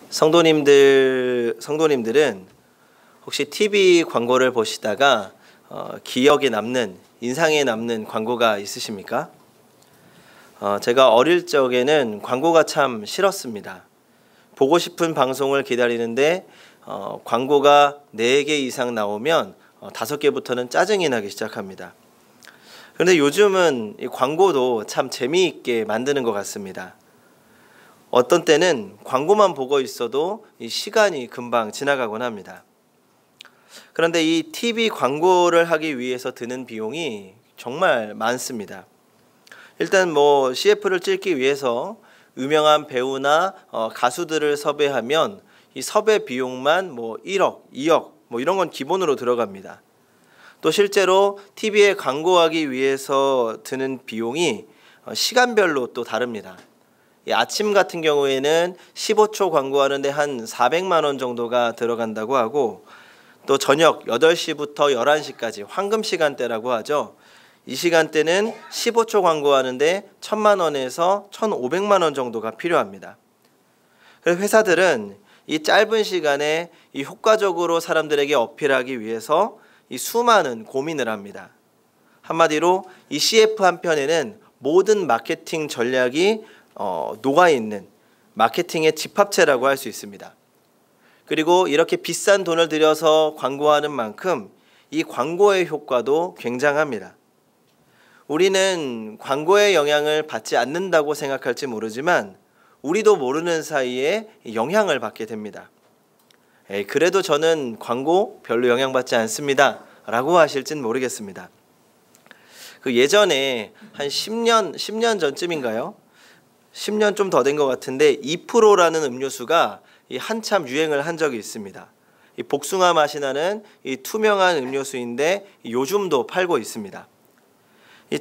성도님들은 혹시 TV 광고를 보시다가 기억에 남는, 인상에 남는 광고가 있으십니까? 제가 어릴 적에는 광고가 참 싫었습니다. 보고 싶은 방송을 기다리는데 광고가 4개 이상 나오면 5개부터는 짜증이 나기 시작합니다. 그런데 요즘은 이 광고도 참 재미있게 만드는 것 같습니다. 어떤 때는 광고만 보고 있어도 이 시간이 금방 지나가곤 합니다. 그런데 이 TV 광고를 하기 위해서 드는 비용이 정말 많습니다. 일단 CF를 찍기 위해서 유명한 배우나 가수들을 섭외하면 이 섭외 비용만 1억, 2억 이런 건 기본으로 들어갑니다. 또 실제로 TV에 광고하기 위해서 드는 비용이 시간별로 또 다릅니다. 아침 같은 경우에는 15초 광고하는데 한 400만 원 정도가 들어간다고 하고, 또 저녁 8시부터 11시까지 황금 시간대라고 하죠. 이 시간대는 15초 광고하는데 1,000만 원에서 1,500만 원 정도가 필요합니다. 그래서 회사들은 이 짧은 시간에 이 효과적으로 사람들에게 어필하기 위해서 이 수많은 고민을 합니다. 한마디로 이 CF 한 편에는 모든 마케팅 전략이 녹아있는 마케팅의 집합체라고 할 수 있습니다. 그리고 이렇게 비싼 돈을 들여서 광고하는 만큼 이 광고의 효과도 굉장합니다. 우리는 광고의 영향을 받지 않는다고 생각할지 모르지만 우리도 모르는 사이에 영향을 받게 됩니다. 그래도 저는 광고 별로 영향받지 않습니다 라고 하실진 모르겠습니다. 예전에 한 10년 전쯤인가요? 10년 좀 더 된 것 같은데 2%라는 음료수가 한참 유행을 한 적이 있습니다. 이 복숭아 맛이 나는 이 투명한 음료수인데 요즘도 팔고 있습니다.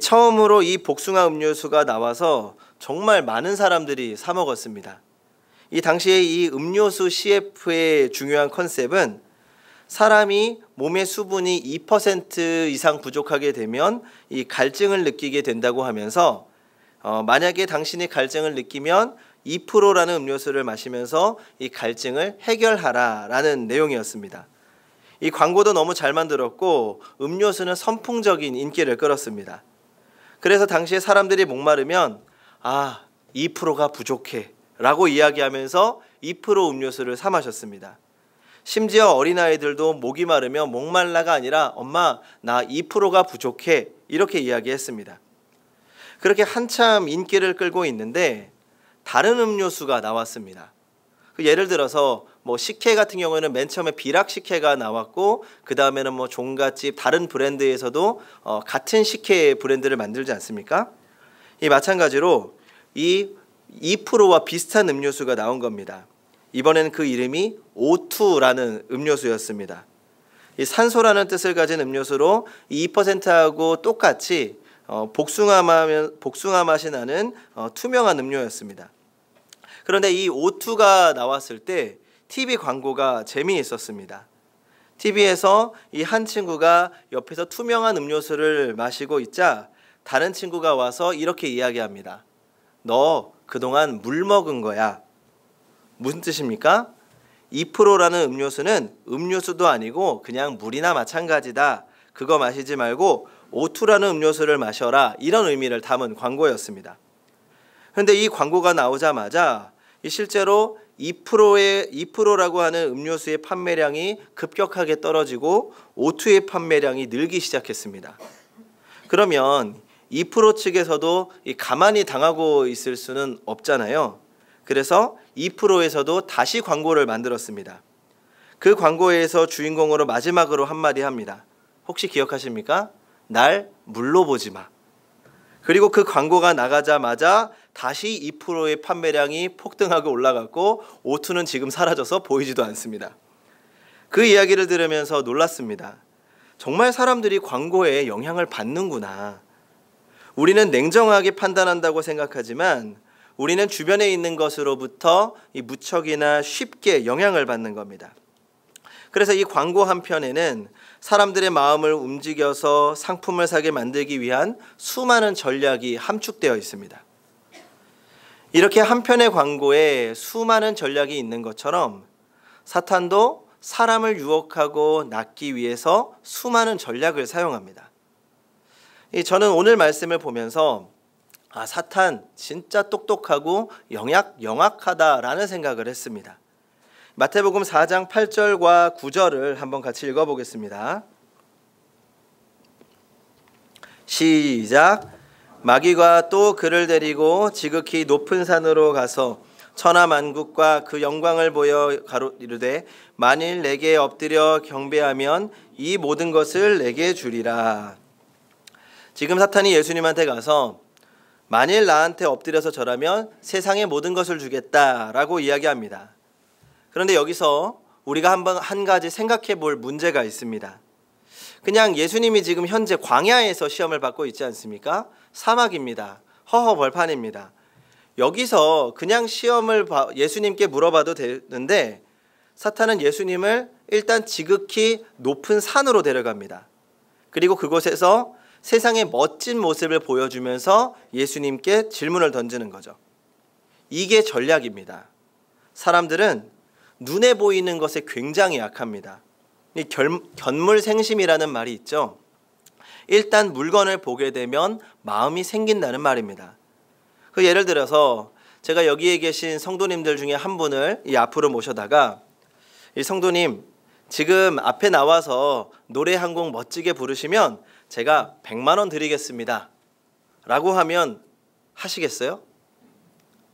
처음으로 이 복숭아 음료수가 나와서 정말 많은 사람들이 사 먹었습니다. 이 당시에 이 음료수 CF의 중요한 컨셉은 사람이 몸의 수분이 2% 이상 부족하게 되면 이 갈증을 느끼게 된다고 하면서 만약에 당신이 갈증을 느끼면 2%라는 음료수를 마시면서 이 갈증을 해결하라라는 내용이었습니다. 이 광고도 너무 잘 만들었고 음료수는 선풍적인 인기를 끌었습니다. 그래서 당시에 사람들이 목마르면 2%가 부족해 라고 이야기하면서 2% 음료수를 사 마셨습니다. 심지어 어린아이들도 목이 마르면 목말라가 아니라 엄마 나 2%가 부족해 이렇게 이야기했습니다. 그렇게 한참 인기를 끌고 있는데 다른 음료수가 나왔습니다. 예를 들어서 식혜 같은 경우에는 맨 처음에 비락 식혜가 나왔고 그 다음에는 종갓집 다른 브랜드에서도 같은 식혜 브랜드를 만들지 않습니까? 마찬가지로 이 2%와 비슷한 음료수가 나온 겁니다. 이번에는 그 이름이 O2라는 음료수였습니다. 이 산소라는 뜻을 가진 음료수로 2%하고 똑같이 복숭아 맛이 나는 투명한 음료였습니다. 그런데 이 O2가 나왔을 때 TV 광고가 재미있었습니다. TV에서 이 한 친구가 옆에서 투명한 음료수를 마시고 있자 다른 친구가 와서 이렇게 이야기합니다. 너 그동안 물 먹은 거야. 무슨 뜻입니까? 2%라는 음료수는 음료수도 아니고 그냥 물이나 마찬가지다. 그거 마시지 말고 O2라는 음료수를 마셔라. 이런 의미를 담은 광고였습니다. 그런데 이 광고가 나오자마자 실제로 2%라고 하는 음료수의 판매량이 급격하게 떨어지고 O2의 판매량이 늘기 시작했습니다. 그러면 2% 측에서도 가만히 당하고 있을 수는 없잖아요. 그래서 2%에서도 다시 광고를 만들었습니다. 그 광고에서 주인공으로 마지막으로 한마디 합니다. 혹시 기억하십니까? 날 물로 보지 마. 그리고 그 광고가 나가자마자 다시 2%의 판매량이 폭등하고 올라갔고 O2는 지금 사라져서 보이지도 않습니다. 그 이야기를 들으면서 놀랐습니다. 정말 사람들이 광고에 영향을 받는구나. 우리는 냉정하게 판단한다고 생각하지만 우리는 주변에 있는 것으로부터 무척이나 쉽게 영향을 받는 겁니다. 그래서 이 광고 한 편에는 사람들의 마음을 움직여서 상품을 사게 만들기 위한 수많은 전략이 함축되어 있습니다. 이렇게 한 편의 광고에 수많은 전략이 있는 것처럼 사탄도 사람을 유혹하고 낚기 위해서 수많은 전략을 사용합니다. 저는 오늘 말씀을 보면서 사탄 진짜 똑똑하고 영악하다라는 생각을 했습니다. 마태복음 4장 8절과 9절을 한번 같이 읽어보겠습니다. 시작. 마귀가 또 그를 데리고 지극히 높은 산으로 가서 천하만국과 그 영광을 보여 이르되 만일 내게 엎드려 경배하면 이 모든 것을 내게 주리라. 지금 사탄이 예수님한테 가서 만일 나한테 엎드려서 절하면 세상의 모든 것을 주겠다라고 이야기합니다. 그런데 여기서 우리가 한 가지 생각해 볼 문제가 있습니다. 그냥 예수님이 지금 현재 광야에서 시험을 받고 있지 않습니까? 사막입니다. 허허벌판입니다. 여기서 그냥 시험을 예수님께 물어봐도 되는데 사탄은 예수님을 일단 지극히 높은 산으로 데려갑니다. 그리고 그곳에서 세상의 멋진 모습을 보여주면서 예수님께 질문을 던지는 거죠. 이게 전략입니다. 사람들은 눈에 보이는 것에 굉장히 약합니다. 견물생심이라는 말이 있죠. 일단 물건을 보게 되면 마음이 생긴다는 말입니다. 예를 들어서 제가 여기에 계신 성도님들 중에 한 분을 이 앞으로 모셔다가 이 성도님 지금 앞에 나와서 노래 한 곡 멋지게 부르시면 제가 100만 원 드리겠습니다 라고 하면 하시겠어요?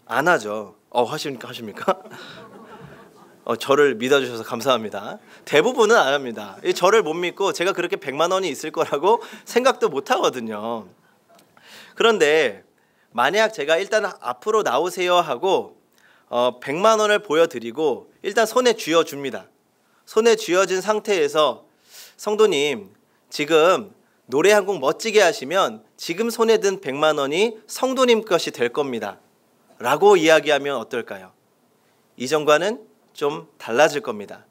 안 하죠. 하십니까? 저를 믿어주셔서 감사합니다. 대부분은 안 합니다. 저를 못 믿고 제가 그렇게 100만 원이 있을 거라고 생각도 못 하거든요. 그런데 만약 제가 일단 앞으로 나오세요 하고 100만 원을 보여드리고 일단 손에 쥐어줍니다. 손에 쥐어진 상태에서 성도님 지금 노래 한 곡 멋지게 하시면 지금 손에 든 100만 원이 성도님 것이 될 겁니다 라고 이야기하면 어떨까요? 이전과는 좀 달라질 겁니다.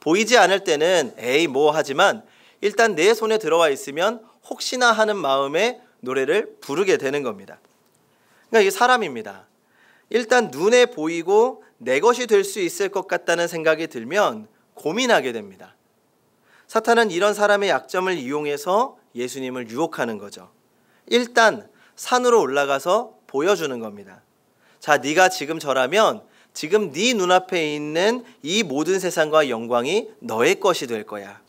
보이지 않을 때는 하지만 일단 내 손에 들어와 있으면 혹시나 하는 마음에 노래를 부르게 되는 겁니다. 그러니까 이게 사람입니다. 일단 눈에 보이고 내 것이 될 수 있을 것 같다는 생각이 들면 고민하게 됩니다. 사탄은 이런 사람의 약점을 이용해서 예수님을 유혹하는 거죠. 일단 산으로 올라가서 보여주는 겁니다. 자, 네가 지금 절하면 지금 네 눈앞에 있는 이 모든 세상과 영광이 너의 것이 될 거야.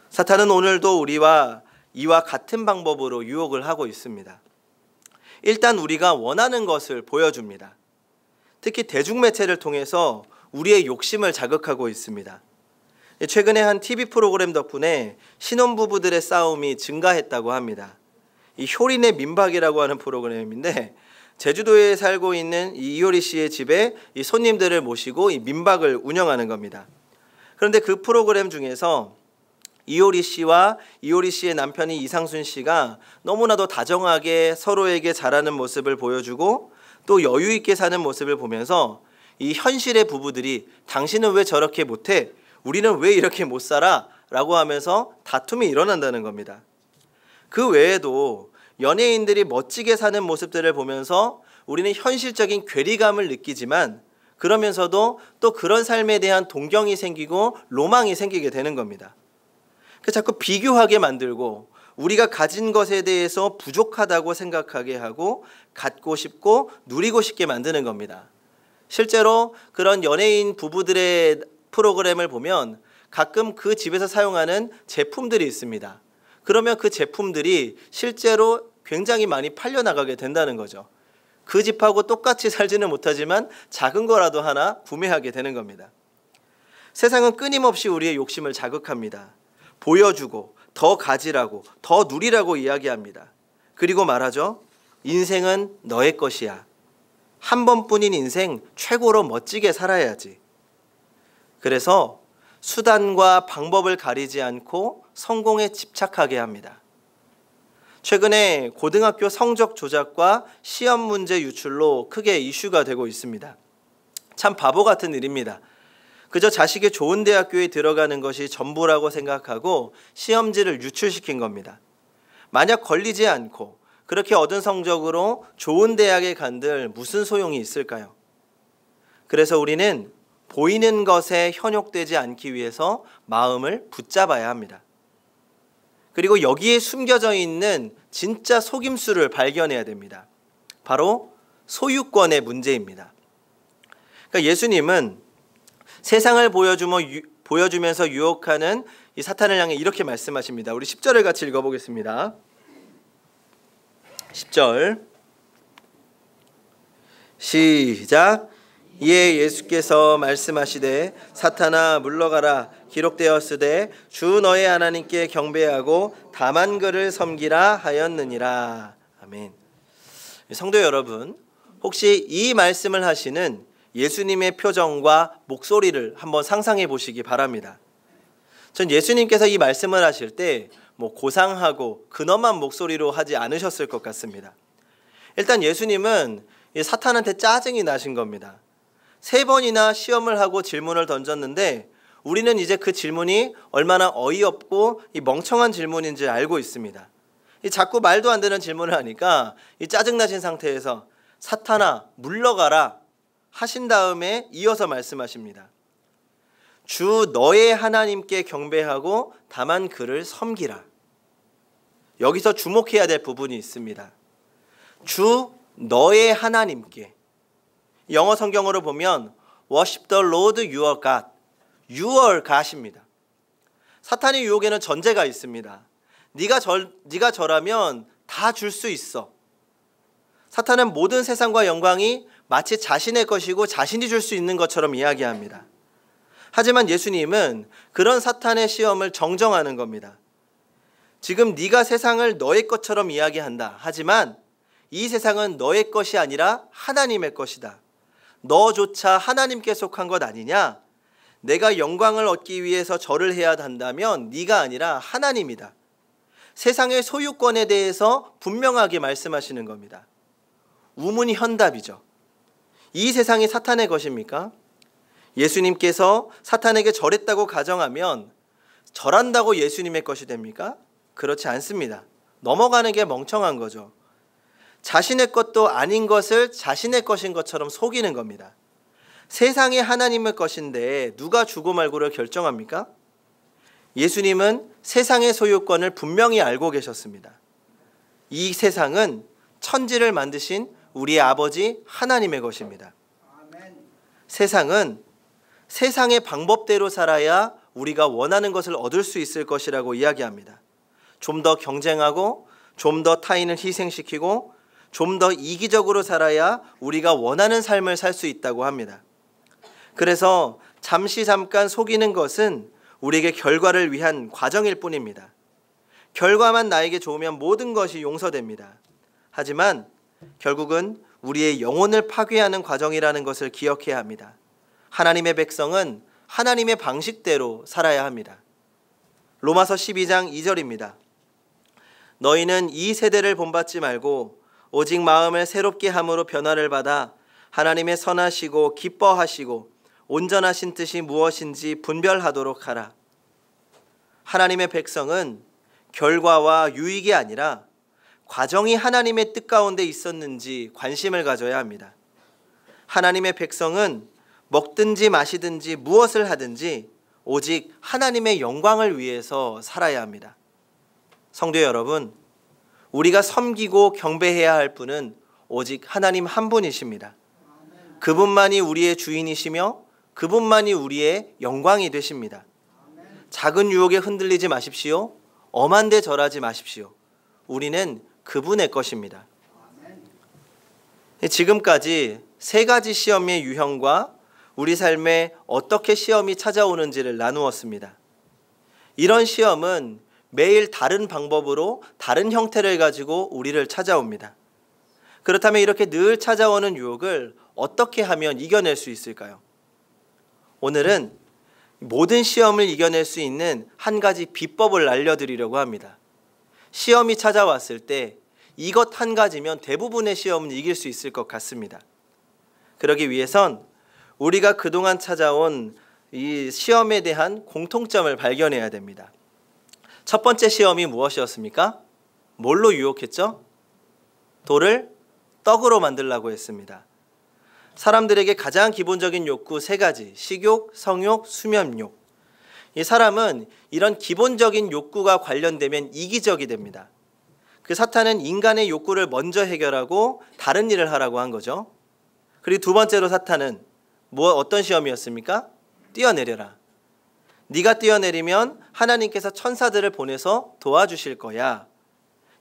사탄은 오늘도 우리와 이와 같은 방법으로 유혹을 하고 있습니다. 일단 우리가 원하는 것을 보여줍니다. 특히 대중매체를 통해서 우리의 욕심을 자극하고 있습니다. 최근에 한 TV 프로그램 덕분에 신혼부부들의 싸움이 증가했다고 합니다. 이 효린의 민박이라고 하는 프로그램인데 제주도에 살고 있는 이효리 씨의 집에 이 손님들을 모시고 이 민박을 운영하는 겁니다. 그런데 그 프로그램 중에서 이효리 씨와 이효리 씨의 남편이 이상순 씨가 너무나도 다정하게 서로에게 잘하는 모습을 보여주고 또 여유 있게 사는 모습을 보면서 이 현실의 부부들이 당신은 왜 저렇게 못해? 우리는 왜 이렇게 못 살아? 라고 하면서 다툼이 일어난다는 겁니다. 그 외에도 연예인들이 멋지게 사는 모습들을 보면서 우리는 현실적인 괴리감을 느끼지만 그러면서도 또 그런 삶에 대한 동경이 생기고 로망이 생기게 되는 겁니다. 자꾸 비교하게 만들고 우리가 가진 것에 대해서 부족하다고 생각하게 하고 갖고 싶고 누리고 싶게 만드는 겁니다. 실제로 그런 연예인 부부들의 프로그램을 보면 가끔 그 집에서 사용하는 제품들이 있습니다. 그러면 그 제품들이 실제로 굉장히 많이 팔려나가게 된다는 거죠. 그 집하고 똑같이 살지는 못하지만 작은 거라도 하나 구매하게 되는 겁니다. 세상은 끊임없이 우리의 욕심을 자극합니다. 보여주고 더 가지라고 더 누리라고 이야기합니다. 그리고 말하죠. 인생은 너의 것이야. 한 번뿐인 인생 최고로 멋지게 살아야지. 그래서 수단과 방법을 가리지 않고 성공에 집착하게 합니다. 최근에 고등학교 성적 조작과 시험 문제 유출로 크게 이슈가 되고 있습니다. 참 바보 같은 일입니다. 그저 자식이 좋은 대학교에 들어가는 것이 전부라고 생각하고 시험지를 유출시킨 겁니다. 만약 걸리지 않고 그렇게 얻은 성적으로 좋은 대학에 간들 무슨 소용이 있을까요? 그래서 우리는 보이는 것에 현혹되지 않기 위해서 마음을 붙잡아야 합니다. 그리고 여기에 숨겨져 있는 진짜 속임수를 발견해야 됩니다. 바로 소유권의 문제입니다. 그러니까 예수님은 세상을 보여주면서 유혹하는 이 사탄을 향해 이렇게 말씀하십니다. 우리 10절을 같이 읽어보겠습니다. 10절 시작. 이에 예수께서 말씀하시되 사탄아 물러가라. 기록되었으되 주 너의 하나님께 경배하고 다만 그를 섬기라 하였느니라. 아멘. 성도 여러분, 혹시 이 말씀을 하시는 예수님의 표정과 목소리를 한번 상상해 보시기 바랍니다. 전 예수님께서 이 말씀을 하실 때 고상하고 근엄한 목소리로 하지 않으셨을 것 같습니다. 일단 예수님은 사탄한테 짜증이 나신 겁니다. 3번이나 시험을 하고 질문을 던졌는데 우리는 이제 그 질문이 얼마나 어이없고 멍청한 질문인지 알고 있습니다. 자꾸 말도 안 되는 질문을 하니까 짜증나신 상태에서 사탄아 물러가라 하신 다음에 이어서 말씀하십니다. 주 너의 하나님께 경배하고 다만 그를 섬기라. 여기서 주목해야 될 부분이 있습니다. 주 너의 하나님께. 영어 성경으로 보면 Worship the Lord your God. Your God입니다. 사탄의 유혹에는 전제가 있습니다. 네가 저라면 다 줄 수 있어. 사탄은 모든 세상과 영광이 마치 자신의 것이고 자신이 줄 수 있는 것처럼 이야기합니다. 하지만 예수님은 그런 사탄의 시험을 정정하는 겁니다. 지금 네가 세상을 너의 것처럼 이야기한다. 하지만 이 세상은 너의 것이 아니라 하나님의 것이다. 너조차 하나님께 속한 것 아니냐? 내가 영광을 얻기 위해서 절을 해야 한다면 네가 아니라 하나님이다. 세상의 소유권에 대해서 분명하게 말씀하시는 겁니다. 우문현답이죠. 이 세상이 사탄의 것입니까? 예수님께서 사탄에게 절했다고 가정하면 절한다고 예수님의 것이 됩니까? 그렇지 않습니다. 넘어가는 게 멍청한 거죠. 자신의 것도 아닌 것을 자신의 것인 것처럼 속이는 겁니다. 세상이 하나님의 것인데 누가 주고 말고를 결정합니까? 예수님은 세상의 소유권을 분명히 알고 계셨습니다. 이 세상은 천지를 만드신 우리의 아버지 하나님의 것입니다. 세상은 세상의 방법대로 살아야 우리가 원하는 것을 얻을 수 있을 것이라고 이야기합니다. 좀 더 경쟁하고 좀 더 타인을 희생시키고 좀 더 이기적으로 살아야 우리가 원하는 삶을 살 수 있다고 합니다. 그래서 잠깐 속이는 것은 우리에게 결과를 위한 과정일 뿐입니다. 결과만 나에게 좋으면 모든 것이 용서됩니다. 하지만 결국은 우리의 영혼을 파괴하는 과정이라는 것을 기억해야 합니다. 하나님의 백성은 하나님의 방식대로 살아야 합니다. 로마서 12장 2절입니다. 너희는 이 세대를 본받지 말고 오직 마음을 새롭게 함으로 변화를 받아 하나님의 선하시고 기뻐하시고 온전하신 뜻이 무엇인지 분별하도록 하라. 하나님의 백성은 결과와 유익이 아니라 과정이 하나님의 뜻 가운데 있었는지 관심을 가져야 합니다. 하나님의 백성은 먹든지 마시든지 무엇을 하든지 오직 하나님의 영광을 위해서 살아야 합니다. 성도 여러분, 우리가 섬기고 경배해야 할 분은 오직 하나님 한 분이십니다. 그분만이 우리의 주인이시며 그분만이 우리의 영광이 되십니다. 작은 유혹에 흔들리지 마십시오. 엄한 데 절하지 마십시오. 우리는 그분의 것입니다. 지금까지 3가지 시험의 유형과 우리 삶에 어떻게 시험이 찾아오는지를 나누었습니다. 이런 시험은 매일 다른 방법으로 다른 형태를 가지고 우리를 찾아옵니다. 그렇다면 이렇게 늘 찾아오는 유혹을 어떻게 하면 이겨낼 수 있을까요? 오늘은 모든 시험을 이겨낼 수 있는 한 가지 비법을 알려드리려고 합니다. 시험이 찾아왔을 때 이것 한 가지면 대부분의 시험은 이길 수 있을 것 같습니다. 그러기 위해선 우리가 그동안 찾아온 이 시험에 대한 공통점을 발견해야 됩니다. 첫 번째 시험이 무엇이었습니까? 뭘로 유혹했죠? 돌을 떡으로 만들라고 했습니다. 사람들에게 가장 기본적인 욕구 세 가지, 식욕, 성욕, 수면욕. 이 사람은 이런 기본적인 욕구가 관련되면 이기적이 됩니다. 그 사탄은 인간의 욕구를 먼저 해결하고 다른 일을 하라고 한 거죠. 그리고 두 번째로 사탄은 어떤 시험이었습니까? 뛰어내려라. 네가 뛰어내리면 하나님께서 천사들을 보내서 도와주실 거야.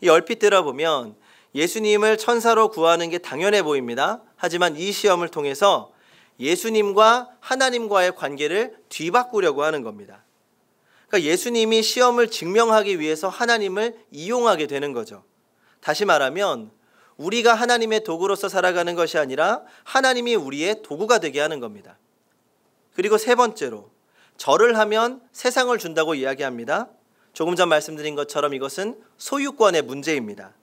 이 얼핏 들어보면 예수님을 천사로 구하는 게 당연해 보입니다. 하지만 이 시험을 통해서 예수님과 하나님과의 관계를 뒤바꾸려고 하는 겁니다. 그러니까 예수님이 시험을 증명하기 위해서 하나님을 이용하게 되는 거죠. 다시 말하면 우리가 하나님의 도구로서 살아가는 것이 아니라 하나님이 우리의 도구가 되게 하는 겁니다. 그리고 세 번째로 절을 하면 세상을 준다고 이야기합니다. 조금 전 말씀드린 것처럼 이것은 소유권의 문제입니다.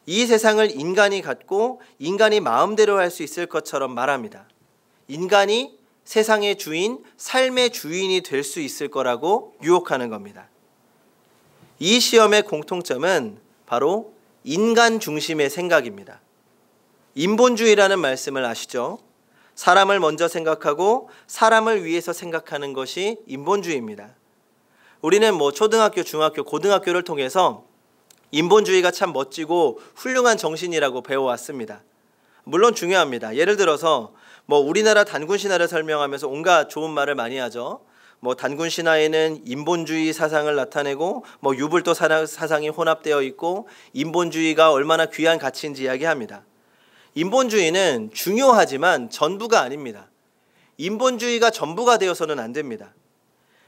이 세상을 인간이 갖고 인간이 마음대로 할 수 있을 것처럼 말합니다. 인간이 세상의 주인, 삶의 주인이 될 수 있을 거라고 유혹하는 겁니다. 이 시험의 공통점은 바로 인간 중심의 생각입니다. 인본주의라는 말씀을 아시죠? 사람을 먼저 생각하고 사람을 위해서 생각하는 것이 인본주의입니다. 우리는 초등학교, 중학교, 고등학교를 통해서 인본주의가 참 멋지고 훌륭한 정신이라고 배워왔습니다. 물론 중요합니다. 예를 들어서 우리나라 단군 신화를 설명하면서 온갖 좋은 말을 많이 하죠. 단군 신화에는 인본주의 사상을 나타내고 유불도 사상이 혼합되어 있고 인본주의가 얼마나 귀한 가치인지 이야기합니다. 인본주의는 중요하지만 전부가 아닙니다. 인본주의가 전부가 되어서는 안 됩니다.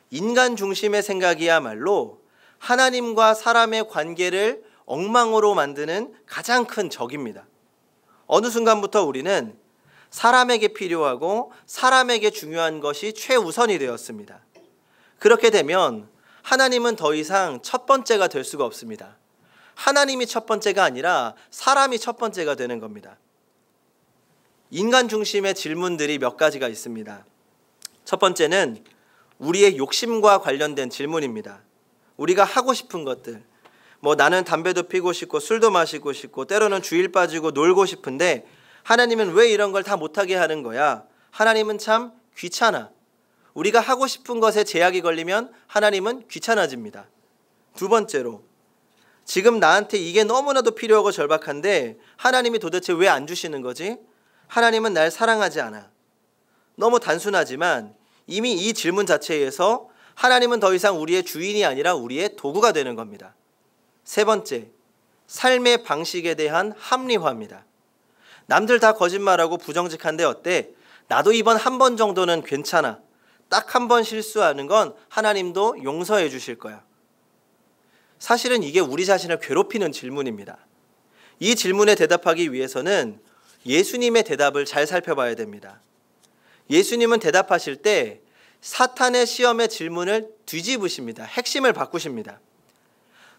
인간 중심의 생각이야말로 하나님과 사람의 관계를 엉망으로 만드는 가장 큰 적입니다. 어느 순간부터 우리는 사람에게 필요하고 사람에게 중요한 것이 최우선이 되었습니다. 그렇게 되면 하나님은 더 이상 첫 번째가 될 수가 없습니다. 하나님이 첫 번째가 아니라 사람이 첫 번째가 되는 겁니다. 인간 중심의 질문들이 몇 가지가 있습니다. 첫 번째는 우리의 욕심과 관련된 질문입니다. 우리가 하고 싶은 것들, 나는 담배도 피고 싶고 술도 마시고 싶고 때로는 주일 빠지고 놀고 싶은데 하나님은 왜 이런 걸 다 못하게 하는 거야? 하나님은 참 귀찮아. 우리가 하고 싶은 것에 제약이 걸리면 하나님은 귀찮아집니다. 두 번째로, 지금 나한테 이게 너무나도 필요하고 절박한데 하나님이 도대체 왜 안 주시는 거지? 하나님은 날 사랑하지 않아. 너무 단순하지만 이미 이 질문 자체에서 하나님은 더 이상 우리의 주인이 아니라 우리의 도구가 되는 겁니다. 세 번째, 삶의 방식에 대한 합리화입니다. 남들 다 거짓말하고 부정직한데 어때? 나도 이번 한 번 정도는 괜찮아. 딱 한 번 실수하는 건 하나님도 용서해 주실 거야. 사실은 이게 우리 자신을 괴롭히는 질문입니다. 이 질문에 대답하기 위해서는 예수님의 대답을 잘 살펴봐야 됩니다. 예수님은 대답하실 때 사탄의 시험의 질문을 뒤집으십니다. 핵심을 바꾸십니다.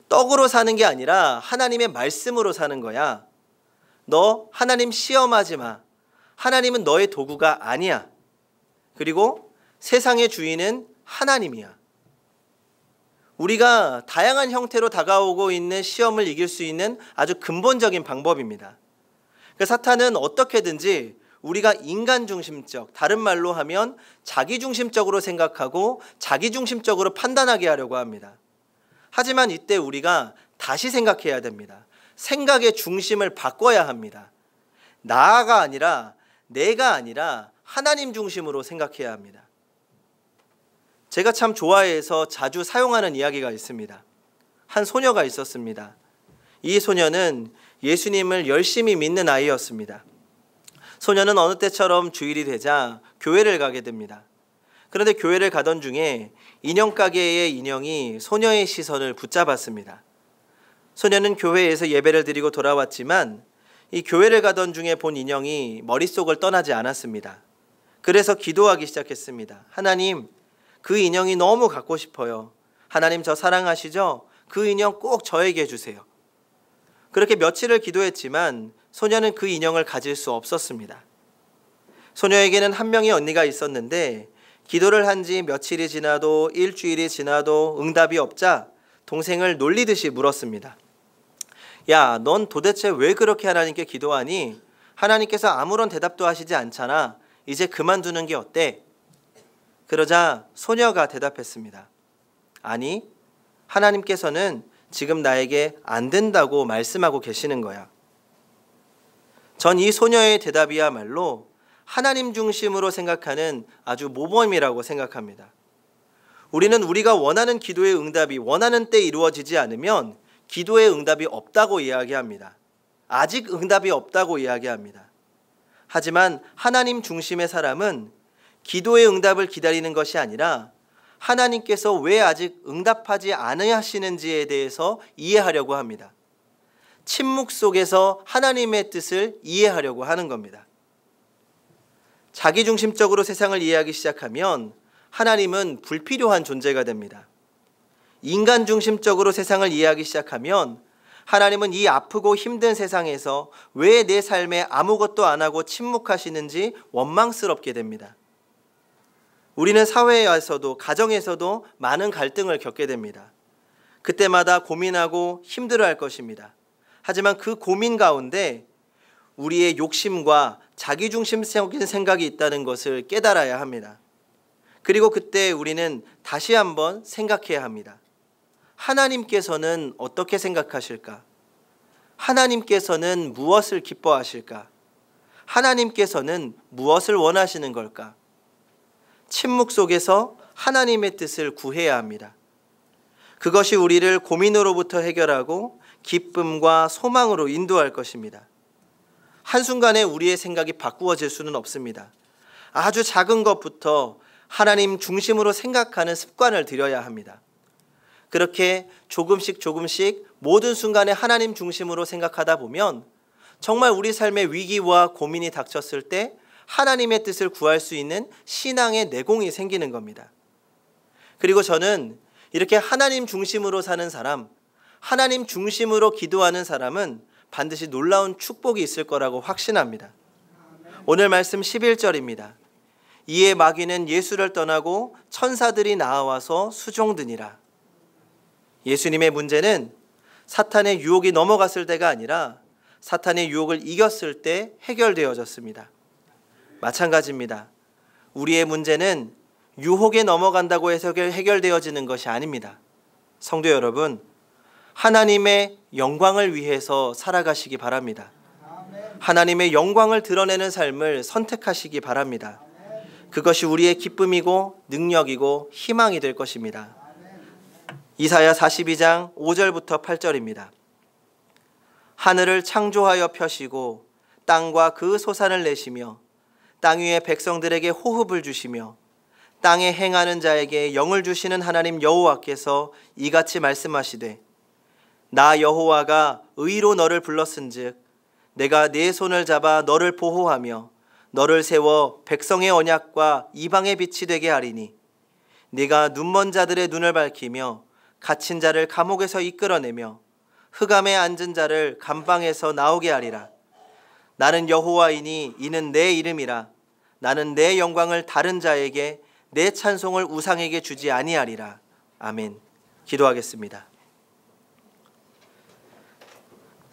떡으로 사는 게 아니라 하나님의 말씀으로 사는 거야. 너 하나님 시험하지 마. 하나님은 너의 도구가 아니야. 그리고 세상의 주인은 하나님이야. 우리가 다양한 형태로 다가오고 있는 시험을 이길 수 있는 아주 근본적인 방법입니다. 그 사탄은 어떻게든지 우리가 인간 중심적, 다른 말로 하면 자기 중심적으로 생각하고 자기 중심적으로 판단하게 하려고 합니다. 하지만 이때 우리가 다시 생각해야 됩니다. 생각의 중심을 바꿔야 합니다. 나가 아니라 내가 아니라 하나님 중심으로 생각해야 합니다. 제가 참 좋아해서 자주 사용하는 이야기가 있습니다. 한 소녀가 있었습니다. 이 소녀는 예수님을 열심히 믿는 아이였습니다. 소녀는 어느 때처럼 주일이 되자 교회를 가게 됩니다. 그런데 교회를 가던 중에 인형 가게의 인형이 소녀의 시선을 붙잡았습니다. 소녀는 교회에서 예배를 드리고 돌아왔지만 이 교회를 가던 중에 본 인형이 머릿속을 떠나지 않았습니다. 그래서 기도하기 시작했습니다. 하나님, 그 인형이 너무 갖고 싶어요. 하나님 저 사랑하시죠? 그 인형 꼭 저에게 주세요. 그렇게 며칠을 기도했지만 소녀는 그 인형을 가질 수 없었습니다. 소녀에게는 한 명의 언니가 있었는데 기도를 한 지 며칠이 지나도 일주일이 지나도 응답이 없자 동생을 놀리듯이 물었습니다. 야, 넌 도대체 왜 그렇게 하나님께 기도하니? 하나님께서 아무런 대답도 하시지 않잖아. 이제 그만두는 게 어때? 그러자 소녀가 대답했습니다. 아니, 하나님께서는 지금 나에게 안 된다고 말씀하고 계시는 거야. 전 이 소녀의 대답이야말로 하나님 중심으로 생각하는 아주 모범이라고 생각합니다. 우리는 우리가 원하는 기도의 응답이 원하는 때 이루어지지 않으면 기도의 응답이 없다고 이야기합니다. 아직 응답이 없다고 이야기합니다. 하지만 하나님 중심의 사람은 기도의 응답을 기다리는 것이 아니라 하나님께서 왜 아직 응답하지 않으시는지에 대해서 이해하려고 합니다. 침묵 속에서 하나님의 뜻을 이해하려고 하는 겁니다. 자기중심적으로 세상을 이해하기 시작하면 하나님은 불필요한 존재가 됩니다. 인간 중심적으로 세상을 이해하기 시작하면 하나님은 이 아프고 힘든 세상에서 왜 내 삶에 아무것도 안 하고 침묵하시는지 원망스럽게 됩니다. 우리는 사회에서도 가정에서도 많은 갈등을 겪게 됩니다. 그때마다 고민하고 힘들어할 것입니다. 하지만 그 고민 가운데 우리의 욕심과 자기중심적인 생각이 있다는 것을 깨달아야 합니다. 그리고 그때 우리는 다시 한번 생각해야 합니다. 하나님께서는 어떻게 생각하실까? 하나님께서는 무엇을 기뻐하실까? 하나님께서는 무엇을 원하시는 걸까? 침묵 속에서 하나님의 뜻을 구해야 합니다. 그것이 우리를 고민으로부터 해결하고 기쁨과 소망으로 인도할 것입니다. 한순간에 우리의 생각이 바꾸어질 수는 없습니다. 아주 작은 것부터 하나님 중심으로 생각하는 습관을 들여야 합니다. 그렇게 조금씩 모든 순간에 하나님 중심으로 생각하다 보면 정말 우리 삶의 위기와 고민이 닥쳤을 때 하나님의 뜻을 구할 수 있는 신앙의 내공이 생기는 겁니다. 그리고 저는 이렇게 하나님 중심으로 사는 사람, 하나님 중심으로 기도하는 사람은 반드시 놀라운 축복이 있을 거라고 확신합니다. 오늘 말씀 11절입니다. 이에 마귀는 예수를 떠나고 천사들이 나와서 수종드니라. 예수님의 문제는 사탄의 유혹이 넘어갔을 때가 아니라 사탄의 유혹을 이겼을 때 해결되어졌습니다. 마찬가지입니다. 우리의 문제는 유혹에 넘어간다고 해서 해결되어지는 것이 아닙니다. 성도 여러분, 하나님의 영광을 위해서 살아가시기 바랍니다. 하나님의 영광을 드러내는 삶을 선택하시기 바랍니다. 그것이 우리의 기쁨이고 능력이고 희망이 될 것입니다. 이사야 42장 5절부터 8절입니다. 하늘을 창조하여 펴시고 땅과 그 소산을 내시며 땅 위의 백성들에게 호흡을 주시며 땅에 행하는 자에게 영을 주시는 하나님 여호와께서 이같이 말씀하시되 나 여호와가 의로 너를 불렀은즉 내가 네 손을 잡아 너를 보호하며 너를 세워 백성의 언약과 이방의 빛이 되게 하리니 네가 눈먼 자들의 눈을 밝히며 갇힌 자를 감옥에서 이끌어내며 흑암에 앉은 자를 감방에서 나오게 하리라. 나는 여호와이니 이는 내 이름이라. 나는 내 영광을 다른 자에게 내 찬송을 우상에게 주지 아니하리라. 아멘. 기도하겠습니다.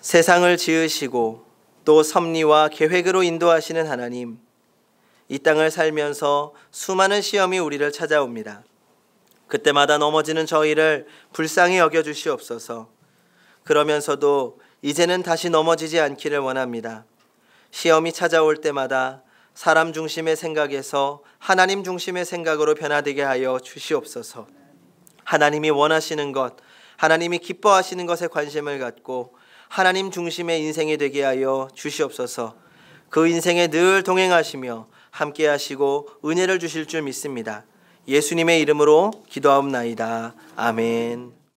세상을 지으시고 또 섭리와 계획으로 인도하시는 하나님, 이 땅을 살면서 수많은 시험이 우리를 찾아옵니다. 그때마다 넘어지는 저희를 불쌍히 여겨주시옵소서. 그러면서도 이제는 다시 넘어지지 않기를 원합니다. 시험이 찾아올 때마다 사람 중심의 생각에서 하나님 중심의 생각으로 변화되게 하여 주시옵소서. 하나님이 원하시는 것, 하나님이 기뻐하시는 것에 관심을 갖고 하나님 중심의 인생이 되게 하여 주시옵소서. 그 인생에 늘 동행하시며 함께 하시고 은혜를 주실 줄 믿습니다. 예수님의 이름으로 기도하옵나이다. 아멘.